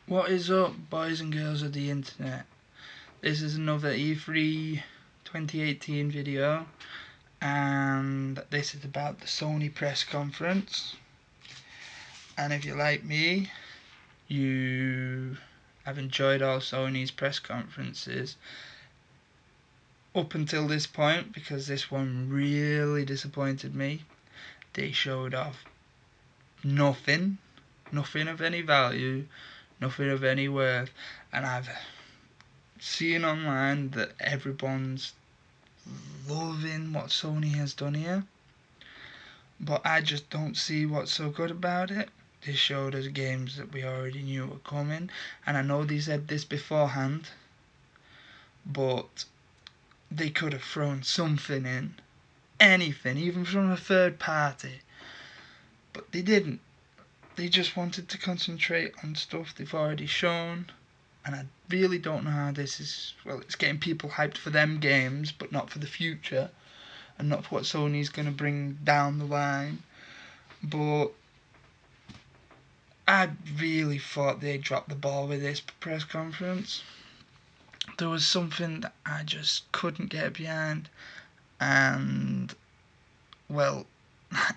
What is up, boys and girls of the internet? This is another E3 2018 video, and this is about the Sony press conference. And if you're like me, you have enjoyed all Sony's press conferences up until this point, because this one really disappointed me. They showed off nothing of any value, nothing of any worth, and I've seen online that everyone's loving what Sony has done here, but I just don't see what's so good about it. They showed us games that we already knew were coming, and I know they said this beforehand, but they could have thrown something in, anything, even from a third party, but they didn't. They just wanted to concentrate on stuff they've already shown, and I really don't know how this is. Well, it's getting people hyped for them games, but not for the future, and not for what Sony's going to bring down the line. But I really thought they dropped the ball with this press conference. There was something that I just couldn't get behind, and, well,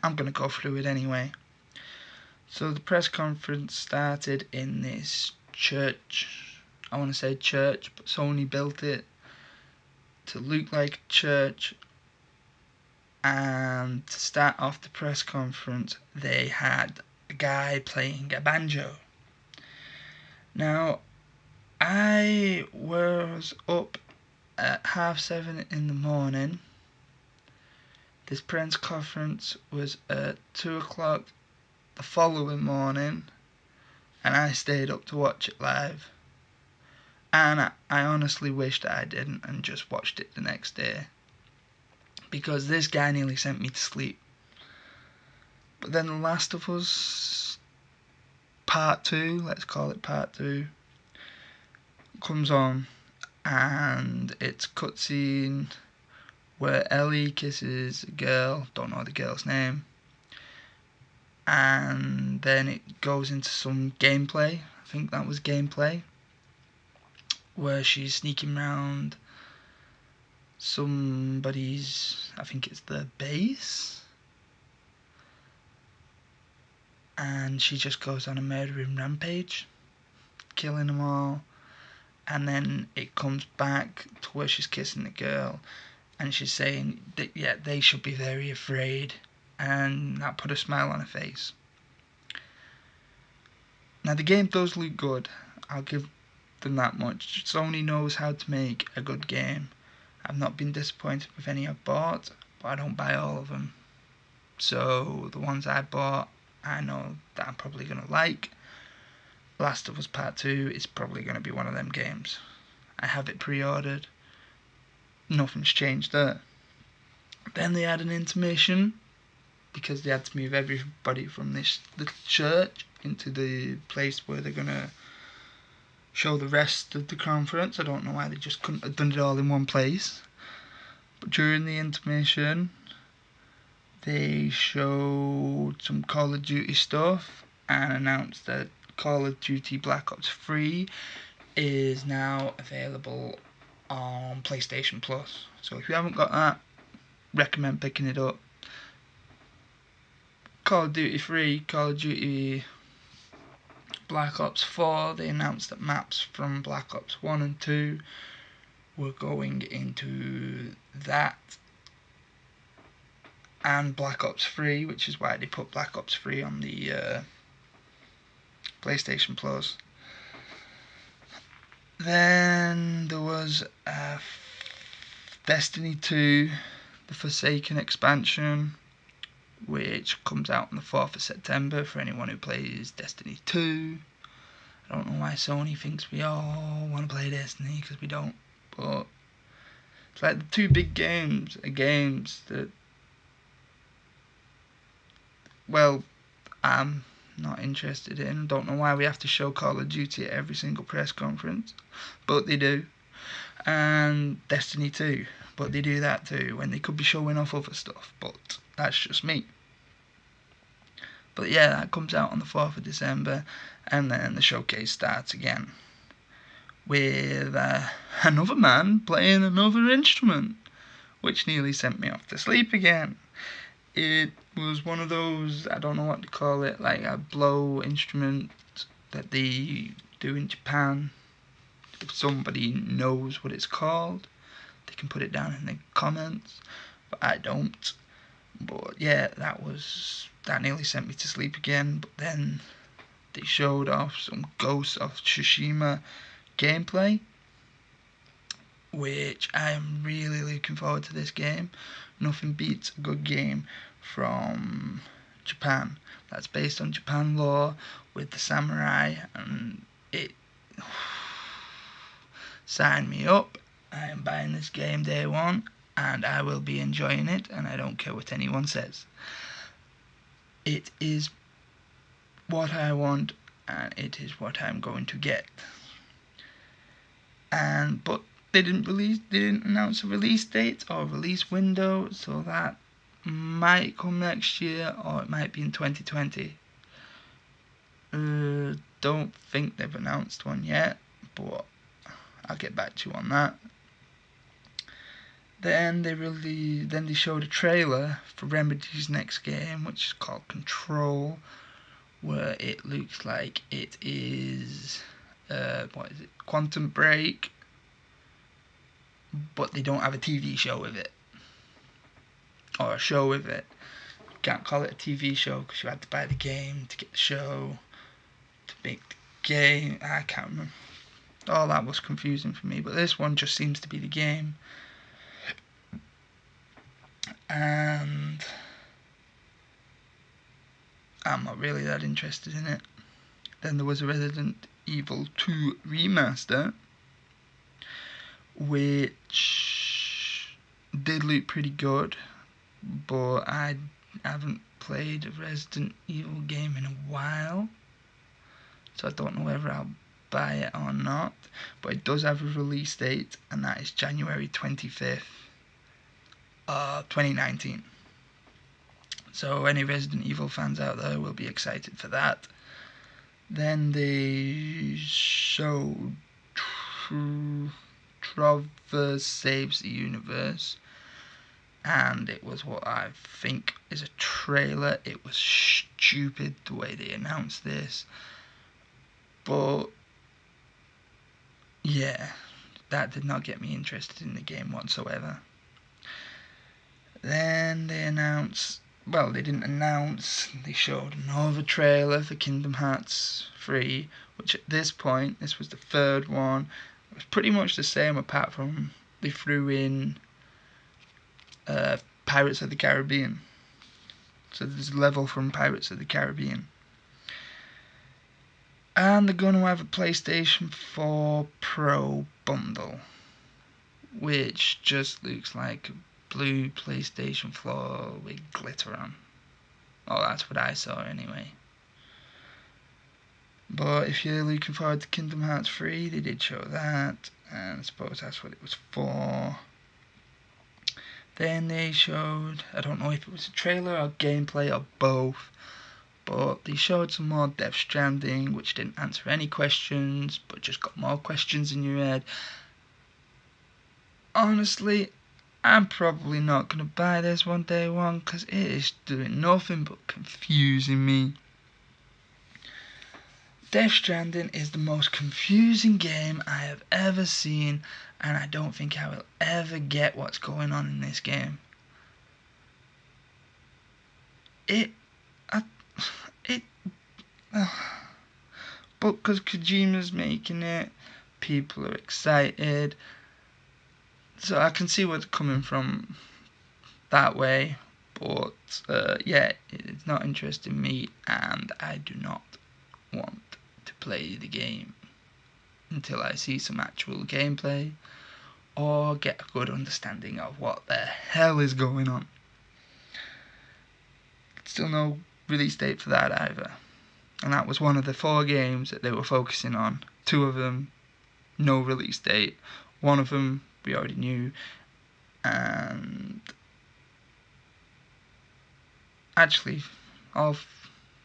I'm going to go through it anyway. So the press conference started in this church. I want to say church, but Sony built it to look like a church. And to start off the press conference, they had a guy playing a banjo. Now, I was up at 7:30 in the morning. This press conference was at 2 o'clock the following morning, and I stayed up to watch it live. And I honestly wished I didn't and just watched it the next day, because this guy nearly sent me to sleep. But then The Last of Us Part 2, let's call it Part 2, comes on, and it's cutscene where Ellie kisses a girl, don't know the girl's name, and then it goes into some gameplay. I think that was gameplay, where she's sneaking around somebody's, I think it's the base, and she just goes on a murdering rampage, killing them all. And then it comes back to where she's kissing the girl, and she's saying that, yeah, they should be very afraid, and that put a smile on her face. Now, the game does look good, I'll give them that much. Sony knows how to make a good game. I've not been disappointed with any I've bought, but I don't buy all of them. So the ones I bought, I know that I'm probably going to like. Last of Us Part 2 is probably going to be one of them games. I have it pre-ordered. Nothing's changed there. Then they had an intermission, because they had to move everybody from this little church into the place where they're going to show the rest of the conference. I don't know why they just couldn't have done it all in one place. But during the intermission, they showed some Call of Duty stuff and announced that Call of Duty Black Ops 3 is now available on PlayStation Plus. So if you haven't got that, recommend picking it up. Call of Duty 3, Call of Duty Black Ops 4, they announced that maps from Black Ops 1 and 2 were going into that, and Black Ops 3, which is why they put Black Ops 3 on the PlayStation Plus. Then there was Destiny 2, the Forsaken expansion, which comes out on the 4th of September for anyone who plays Destiny 2. I don't know why Sony thinks we all want to play Destiny, because we don't. But it's like the two big games are games that, well, I'm not interested in. Don't know why we have to show Call of Duty at every single press conference, but they do. And Destiny 2, but they do that too, when they could be showing off other stuff, but that's just me. But yeah, that comes out on the 4th of December, and then the showcase starts again with another man playing another instrument, which nearly sent me off to sleep again. It was one of those, I don't know what to call it, like a blow instrument that they do in Japan. If somebody knows what it's called, they can put it down in the comments, but I don't. But yeah, that nearly sent me to sleep again. But then they showed off some Ghost of Tsushima gameplay, which I am really looking forward to this game. Nothing beats a good game from Japan that's based on Japan lore with the samurai, and it sign me up. I am buying this game day one, and I will be enjoying it, and I don't care what anyone says. It is what I want, and it is what I'm going to get. But they didn't announce a release date or release window, so that might come next year, or it might be in 2020. Don't think they've announced one yet, but I'll get back to you on that. Then they showed a trailer for Remedy's next game, which is called Control, where it looks like it is Quantum Break, but they don't have a TV show with it, or a show with it. You can't call it a TV show because you had to buy the game to get the show, to make the game. I can't remember. All that was confusing for me, but this one just seems to be the game. And I'm not really that interested in it. Then there was a Resident Evil 2 remaster, which did look pretty good, but I haven't played a Resident Evil game in a while, so I don't know whether I'll buy it or not. But it does have a release date, and that is January 25th, 2019. So any Resident Evil fans out there will be excited for that. Then they showed Trover Saves the Universe, and it was what I think is a trailer. It was stupid the way they announced this, but yeah, that did not get me interested in the game whatsoever. Then they didn't announce, they showed another trailer for Kingdom Hearts 3, which at this point, this was the third one. It was pretty much the same, apart from they threw in Pirates of the Caribbean. So there's a level from Pirates of the Caribbean. And they're going to have a PlayStation 4 Pro bundle, which just looks like a blue PlayStation 4 with glitter on. Oh, that's what I saw anyway. But if you're looking forward to Kingdom Hearts 3, they did show that, and I suppose that's what it was for. Then they showed, I don't know if it was a trailer or gameplay or both, but they showed some more Death Stranding, which didn't answer any questions, but just got more questions in your head. Honestly, I'm probably not going to buy this one day one, because it is doing nothing but confusing me. Death Stranding is the most confusing game I have ever seen, and I don't think I will ever get what's going on in this game. But because Kojima's making it, people are excited, so I can see where they're coming from that way. But yeah, it's not interesting me, and I do not want to play the game until I see some actual gameplay or get a good understanding of what the hell is going on. Still no release date for that either, and that was one of the 4 games that they were focusing on. 2 of them, no release date. 1 of them we already knew, and actually all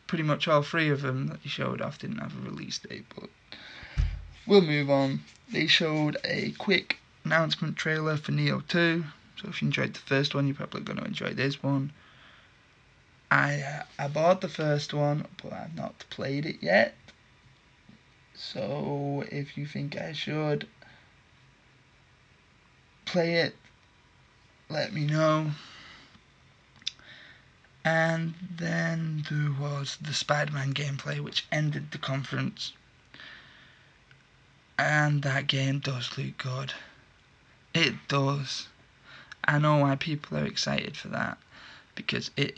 pretty much all three of them that they showed off didn't have a release date, but we'll move on. They showed a quick announcement trailer for Neo 2, so if you enjoyed the first one, you're probably going to enjoy this one. I bought the first one, but I've not played it yet, so if you think I should play it, let me know. And then there was the Spider-Man gameplay, which ended the conference. And that game does look good. It does. I know why people are excited for that, because it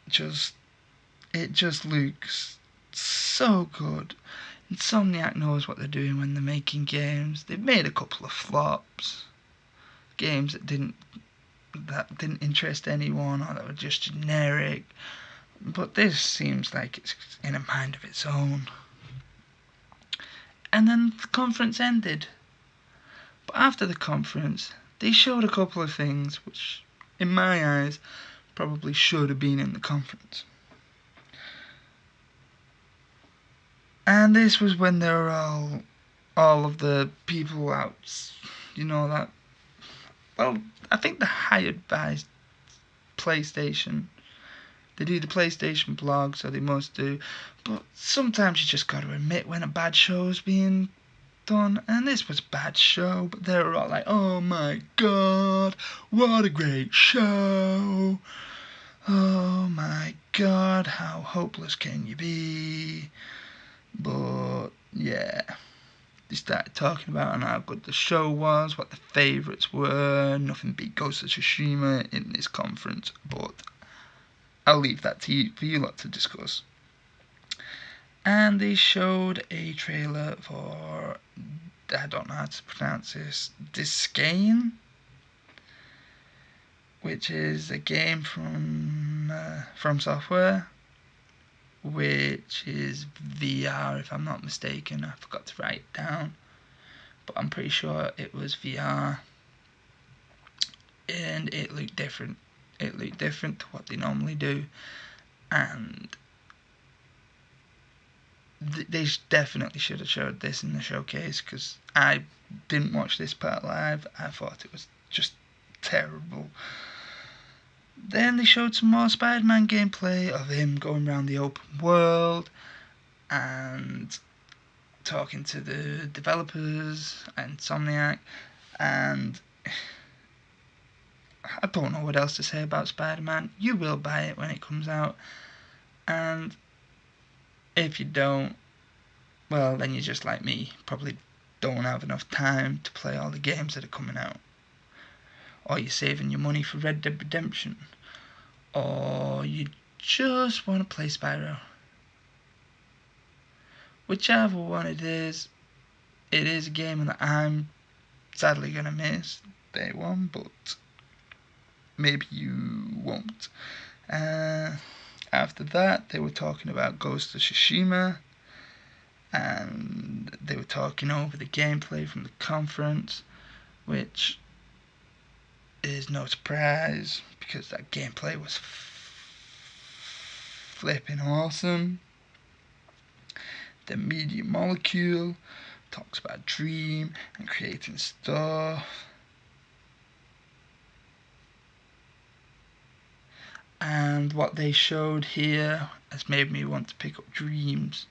just looks so good. Insomniac knows what they're doing when they're making games. They've made a couple of flops, games that didn't interest anyone, or that were just generic, but this seems like it's in a mind of its own. And then the conference ended, but after the conference they showed a couple of things which in my eyes probably should have been in the conference. And this was when there were all of the people out, that, well, I think they're hired by PlayStation. They do the PlayStation blog, so they must do. But sometimes you just got to admit when a bad show's being done. And this was a bad show, but they were all like, "Oh my god, what a great show! Oh my god, how hopeless can you be?" But yeah, they started talking about how good the show was, what the favourites were. Nothing beat Ghost of Tsushima in this conference, but I'll leave that to you, for you lot to discuss. And they showed a trailer for, I don't know how to pronounce this, Disgain, which is a game from Software, which is VR, if I'm not mistaken. I forgot to write it down, but I'm pretty sure it was VR, and it looked different. It looked different to what they normally do, and they definitely should have showed this in the showcase, because I didn't watch this part live. I thought it was just terrible. Then they showed some more Spider-Man gameplay of him going around the open world and talking to the developers and Insomniac, and I don't know what else to say about Spider-Man. You will buy it when it comes out, and if you don't, well, then you're just like me, probably don't have enough time to play all the games that are coming out, or you're saving your money for Red Dead Redemption, or you just want to play Spyro. Whichever one it is a game that I'm sadly going to miss day one, but maybe you won't. After that, they were talking about Ghost of Tsushima, and they were talking over the gameplay from the conference, which is no surprise because that gameplay was flipping awesome. The Media Molecule talks about dream and creating stuff. And what they showed here has made me want to pick up Dreams,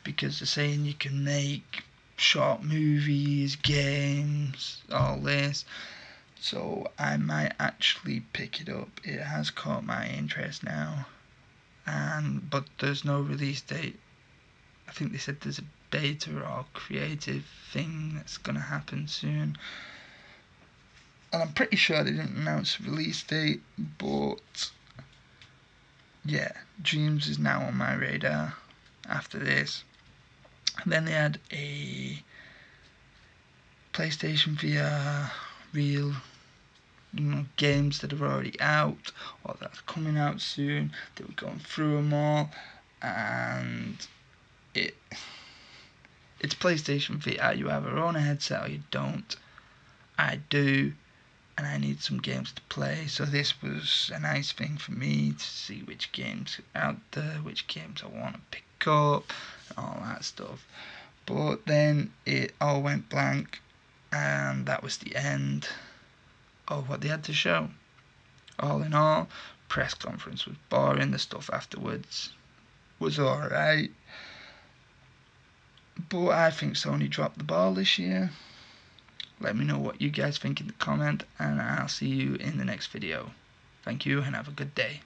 because they're saying you can make short movies, games, all this. So I might actually pick it up. It has caught my interest now, but there's no release date. I think they said there's a beta or creative thing that's going to happen soon. And I'm pretty sure they didn't announce a release date, but yeah, Dreams is now on my radar after this. And then they had a PlayStation VR real, games that are already out or that are coming out soon. They were going through them all, and it's PlayStation VR. You either own a headset or you don't. I do. and I need some games to play, so this was a nice thing for me to see which games are out there, which games I want to pick up, and all that stuff. But then it all went blank, and that was the end of what they had to show. All in all, press conference was boring. The stuff afterwards was alright, but I think Sony dropped the ball this year. Let me know what you guys think in the comment, and I'll see you in the next video. Thank you and have a good day.